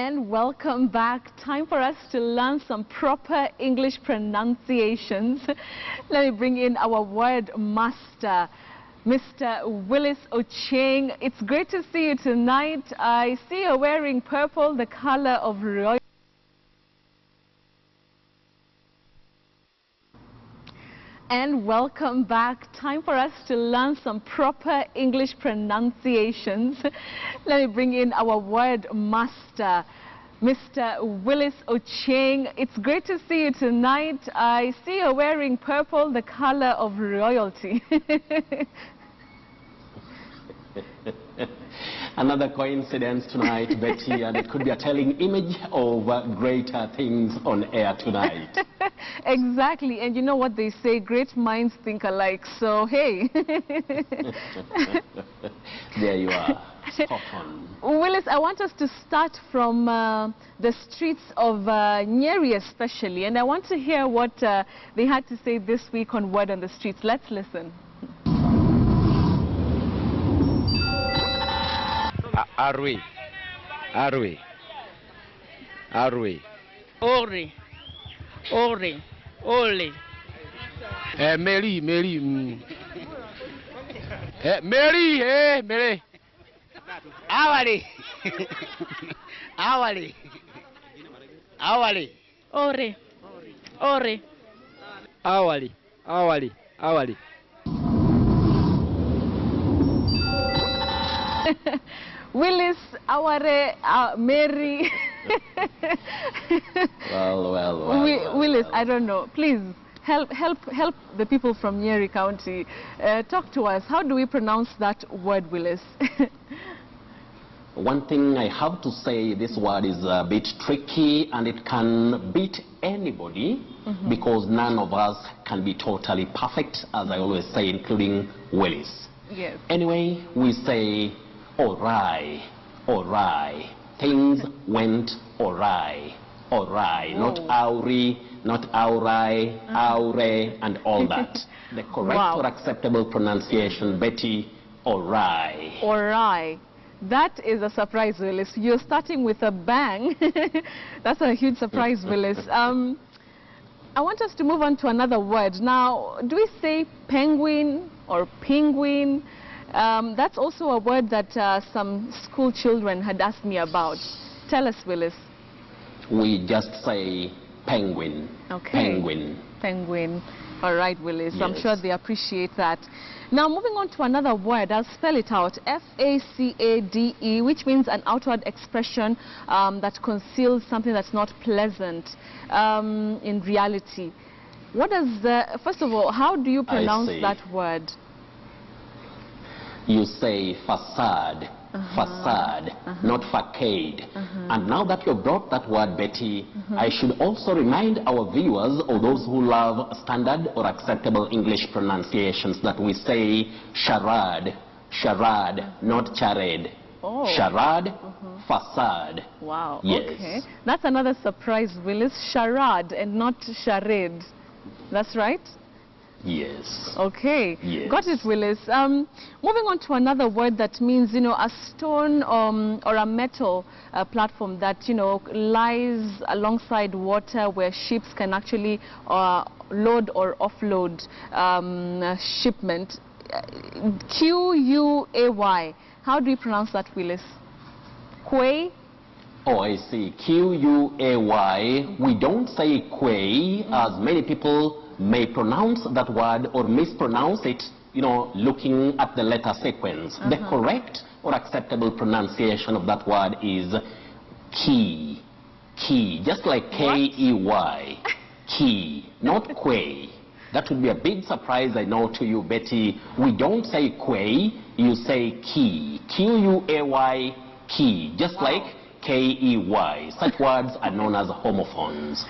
And welcome back. Time for us to learn some proper English pronunciations. Let me bring in our word master, Mr. Willis Ochieng. It's great to see you tonight. I see you're wearing purple, the color of royal. And welcome back. Time for us to learn some proper English pronunciations. Let me bring in our word master, Mr. Willis Ochieng. It's great to see you tonight. I see you're wearing purple, the color of royalty. Another coincidence tonight, Betty, and it could be a telling image of greater things on air tonight. Exactly, and you know what they say, great minds think alike, so hey. There you are, spot on. Willis, I want us to start from the streets of Nyeri especially, and I want to hear what they had to say this week on Word on the Streets. Let's listen. Arwe. Ori. Oli. Mary. Mary. Awali. Ori. Awali. Willis, Aware, Mary. Well. Willis, I don't know. Please help the people from Nyeri County. Talk to us. How do we pronounce that word, Willis? One thing I have to say, this word is a bit tricky and it can beat anybody because none of us can be totally perfect, as I always say, including Willis. Yes. Anyway, we say alright. Things went alright. Not auri, not aurai, aure, and all that. The correct or acceptable pronunciation, Betty, alright. Alright. That is a surprise, Willis. You're starting with a bang. That's a huge surprise, Willis. I want us to move on to another word. Now, do we say penguin or penguin? That's also a word that some school children had asked me about. Tell us, Willis. We just say penguin. Okay. Penguin. All right, Willis. Yes. I'm sure they appreciate that. Now, moving on to another word, I'll spell it out. F-A-C-A-D-E, which means an outward expression that conceals something that's not pleasant in reality. What does first of all, how do you pronounce that word? You say facade, not facade. And now that you've brought that word, Betty, I should also remind our viewers, or those who love standard or acceptable English pronunciations, that we say charade, not charade. Oh. Charade, facade. Wow, yes. Okay. That's another surprise, Willis. Charade and not charade. That's right? Yes. Okay. Yes. Got it, Willis. Moving on to another word that means, you know, a stone or a metal platform that, you know, lies alongside water where ships can actually load or offload shipment. Q-U-A-Y. How do you pronounce that, Willis? Quay? Oh, I see. Q-U-A-Y. We don't say quay, as many people may pronounce that word or mispronounce it, you know, looking at the letter sequence. The correct or acceptable pronunciation of that word is key. Just like K-E-Y. Key, not quay. That would be a big surprise, I know, to you, Betty. We don't say quay, you say key. Q-U-A-Y, key. Just like K-E-Y. Such words are known as homophones.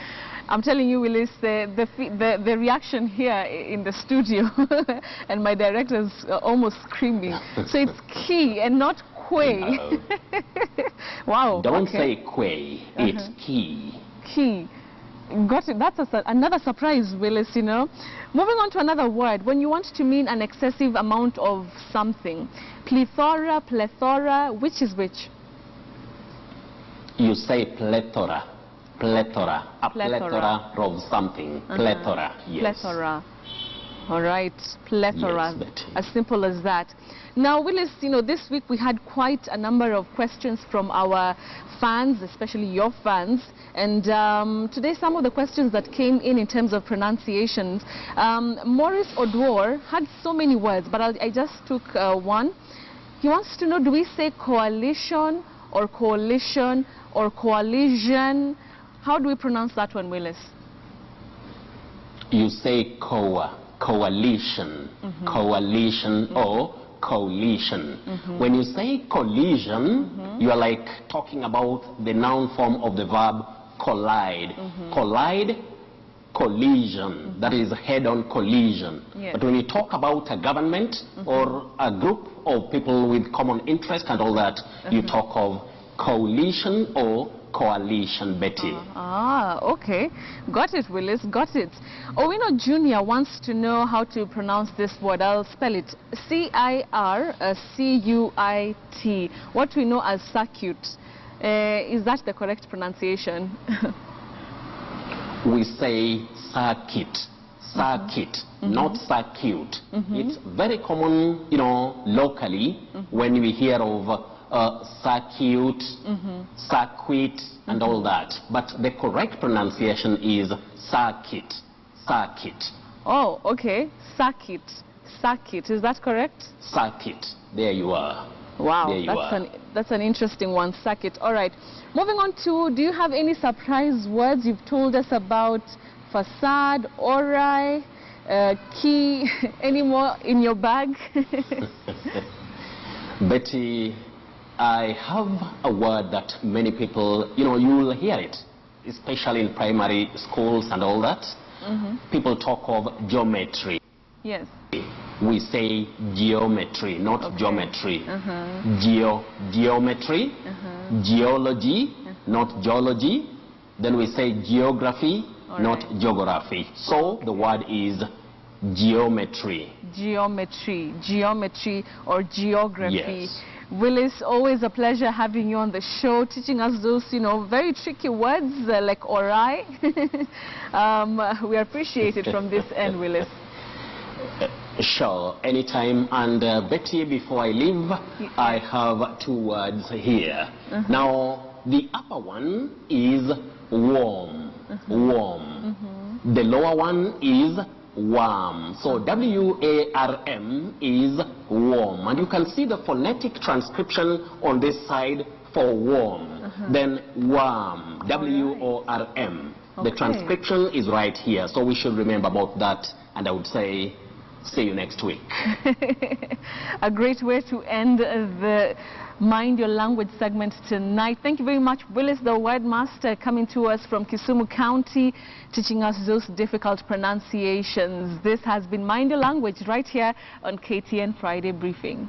I'm telling you, Willis, the reaction here in the studio, and my director's almost screaming. So it's key and not quay. No. Wow. Don't say quay, it's key. Key. Got it. That's another surprise, Willis, you know. Moving on to another word, when you want to mean an excessive amount of something. Plethora, which is which? You say plethora. Plethora. A plethora of something. Plethora. Yes. Plethora. All right, plethora, Yes, Betty. as simple as that. Now, Willis, you know, this week we had quite a number of questions from our fans, especially your fans. And today, some of the questions that came in terms of pronunciations, Maurice Odwar had so many words, but I just took one. He wants to know, do we say coalition or coalition or coalition? How do we pronounce that one, Willis? You say coalition, coalition or coalition. When you say collision, you are like talking about the noun form of the verb collide. Collide, collision, that is head-on collision. Yes. But when you talk about a government or a group of people with common interest and all that, you talk of coalition or coalition, Betty. Okay. Got it, Willis, got it. Owino Jr. wants to know how to pronounce this word. I'll spell it. C-I-R-C-U-I-T. What we know as circuit. Is that the correct pronunciation? We say circuit. Circuit, not circuit. It's very common, you know, locally when we hear of circuit, circuit, and all that. But the correct pronunciation is circuit. Circuit. Oh, okay. Circuit. Circuit. Is that correct? Circuit. There you are. Wow, there you are. That's an interesting one, circuit. All right. Moving on to, do you have any surprise words? You've told us about facade, ori, key, any more in your bag? Betty, I have a word that many people, you know, you will hear it, especially in primary schools and all that. People talk of geometry. Yes. We say geometry, not geometry. Geometry, geology, not geology. Then we say geography, not geography. So the word is geometry. Geometry, geometry or geography. Yes. Willis, always a pleasure having you on the show, teaching us those, you know, very tricky words like ori. We appreciate it from this end, Willis. Sure, anytime. And Betty, before I leave, I have two words here. Now, the upper one is warm. Warm. The lower one is warm. So W-A-R-M is warm. And you can see the phonetic transcription on this side for warm. Then warm. W-O-R-M. The transcription is right here. So we should remember about that. And I would say, see you next week. A great way to end the Mind Your Language segment tonight. Thank you very much, Willis, the word master, coming to us from Kisumu County, teaching us those difficult pronunciations. This has been Mind Your Language right here on KTN Friday Briefing.